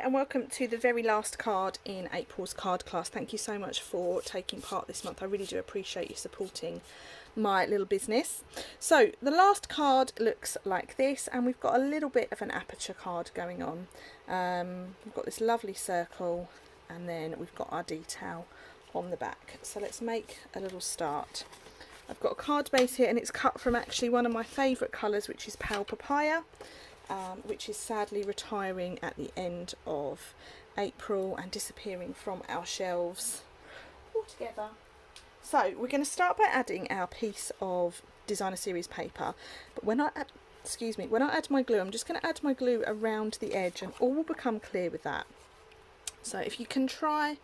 and welcome to the very last card in April's card class. Thank you so much for taking part this month. I really do appreciate you supporting my little business. So the last card looks like this, and we've got a little bit of an aperture card going on. We've got this lovely circle, and then we've got our detail on the back. So let's make a little start. I've got a card base here, and it's cut from actually one of my favourite colours, which is Pale Papaya, which is sadly retiring at the end of April and disappearing from our shelves altogether. So we're going to start by adding our piece of designer series paper, but when I add, when I add my glue, I'm just going to add my glue around the edge, and all will become clear with that. So if you can try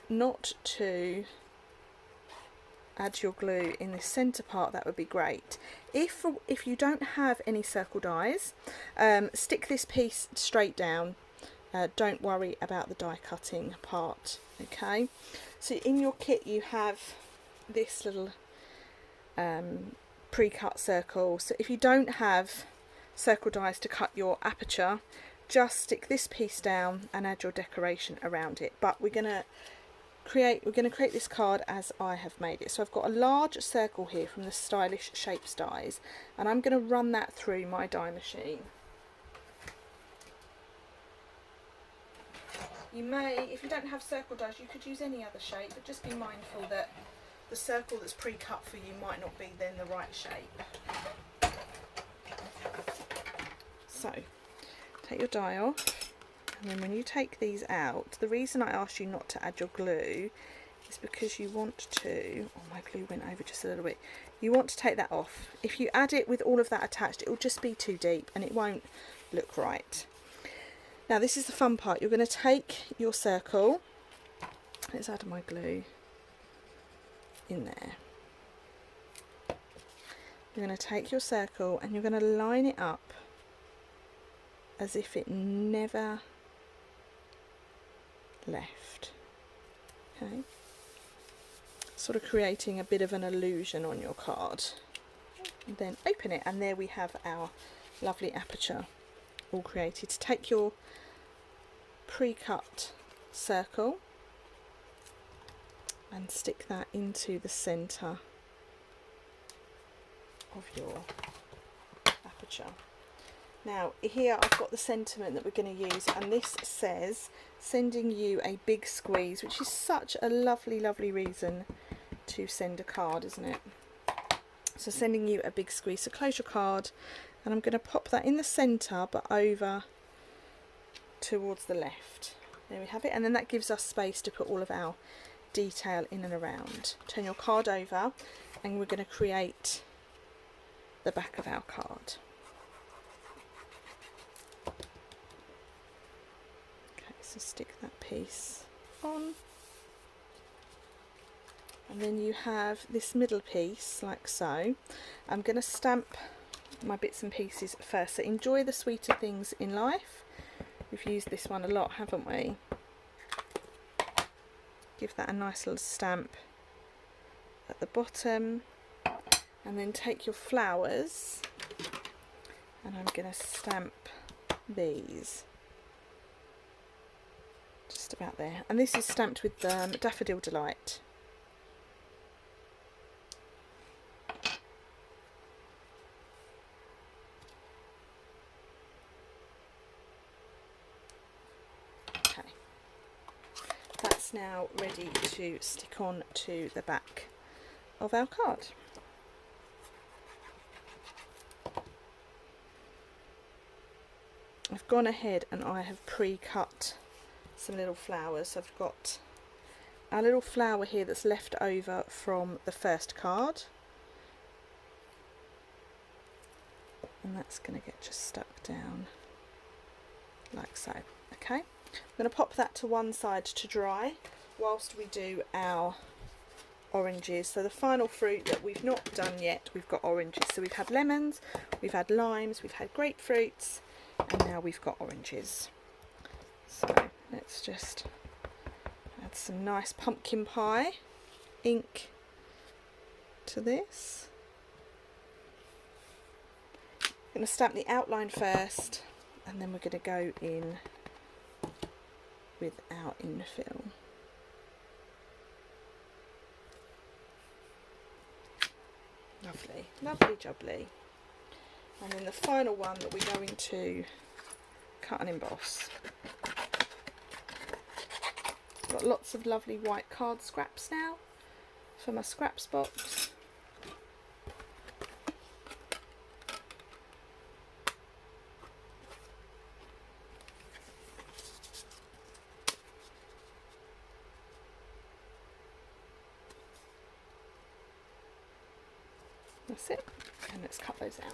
not to add your glue in the centre part, that would be great. If you don't have any circle dies, stick this piece straight down. Don't worry about the die cutting part. Okay, so in your kit you have this little pre-cut circle, so if you don't have circle dies to cut your aperture, just stick this piece down and add your decoration around it. But we're going to create this card as I have made it. So I've got a large circle here from the Stylish Shapes dies, and I'm going to run that through my die machine. You may, if you don't have circle dies, you could use any other shape, but just be mindful that the circle that's pre-cut for you might not be then the right shape. So take your die off. And then when you take these out, the reason I asked you not to add your glue is because you want to, oh, my glue went over just a little bit, you want to take that off. If you add it with all of that attached, it will just be too deep and it won't look right. Now this is the fun part. You're going to take your circle, let's add my glue in there. You're going to take your circle and you're going to line it up as if it never left. Okay, sort of creating a bit of an illusion on your card. And then open it, and there we have our lovely aperture all created. Take your pre-cut circle and stick that into the centre of your aperture. Now here I've got the sentiment that we're going to use, and this says sending you a big squeeze, which is such a lovely reason to send a card, isn't it? So sending you a big squeeze. So close your card, and I'm going to pop that in the centre but over towards the left. There we have it, and then that gives us space to put all of our detail in and around. Turn your card over and we're going to create the back of our card. So stick that piece on, and then you have this middle piece like so. I'm going to stamp my bits and pieces first. So enjoy the sweeter things in life. We've used this one a lot, haven't we? Give that a nice little stamp at the bottom, and then take your flowers, and I'm going to stamp these just about there, and this is stamped with Daffodil Delight. Okay, that's now ready to stick on to the back of our card. I've gone ahead and I have pre-cut some little flowers. So I've got a little flower here that's left over from the first card, and that's going to get just stuck down like so. Okay, I'm going to pop that to one side to dry whilst we do our oranges. So the final fruit that we've not done yet, we've got oranges. So we've had lemons, we've had limes, we've had grapefruits, and now we've got oranges. So let's just add some nice pumpkin pie ink to this. I'm going to stamp the outline first, and then we're going to go in with our infill. Lovely, lovely jubbly. And then the final one that we're going to cut and emboss. Got lots of lovely white card scraps now for my scraps box. That's it, and let's cut those out.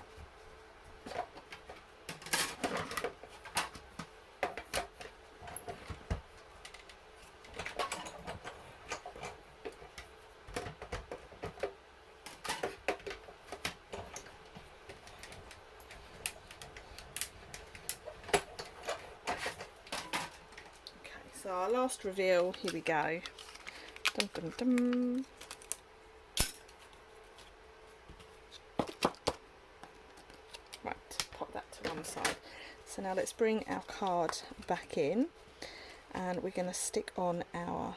So our last reveal, here we go. Dum, dum, dum. Right, pop that to one side. So now let's bring our card back in and we're going to stick on our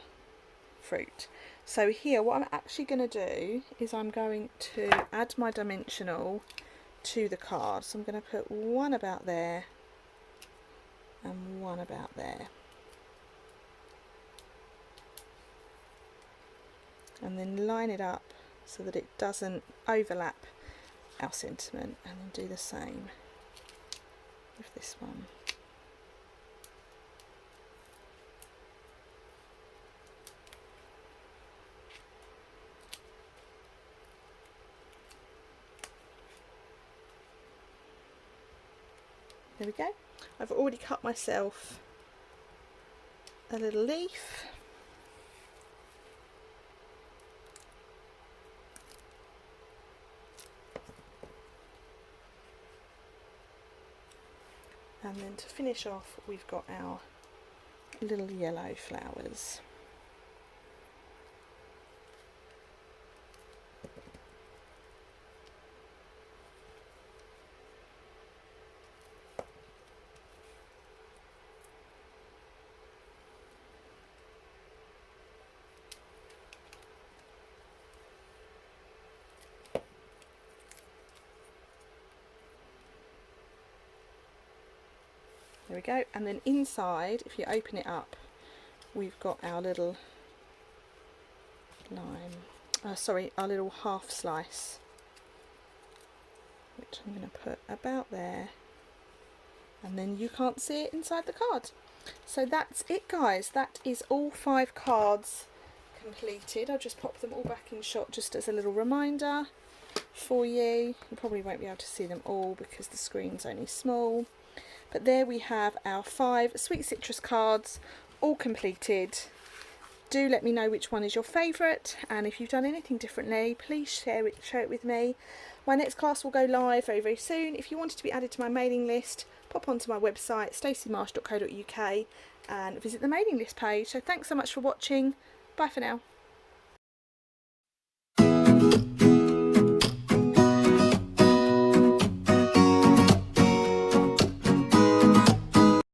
fruit. So here what I'm actually going to do is I'm going to add my dimensional to the card. So I'm going to put one about there and one about there. And then line it up so that it doesn't overlap our sentiment, and then do the same with this one. There we go. I've already cut myself a little leaf. And then to finish off, we've got our little yellow flowers. There we go, and then inside, if you open it up, we've got our little lime, our little half slice, which I'm going to put about there, and then you can't see it inside the card. So that's it, guys. That is all 5 cards completed. I'll just pop them all back in shot just as a little reminder for you. You probably won't be able to see them all because the screen's only small. But there we have our 5 sweet citrus cards all completed. Do let me know which one is your favourite, and if you've done anything differently, please share it with me. My next class will go live very, very soon. If you wanted to be added to my mailing list, pop onto my website staceymarsh.co.uk and visit the mailing list page. So thanks so much for watching. Bye for now.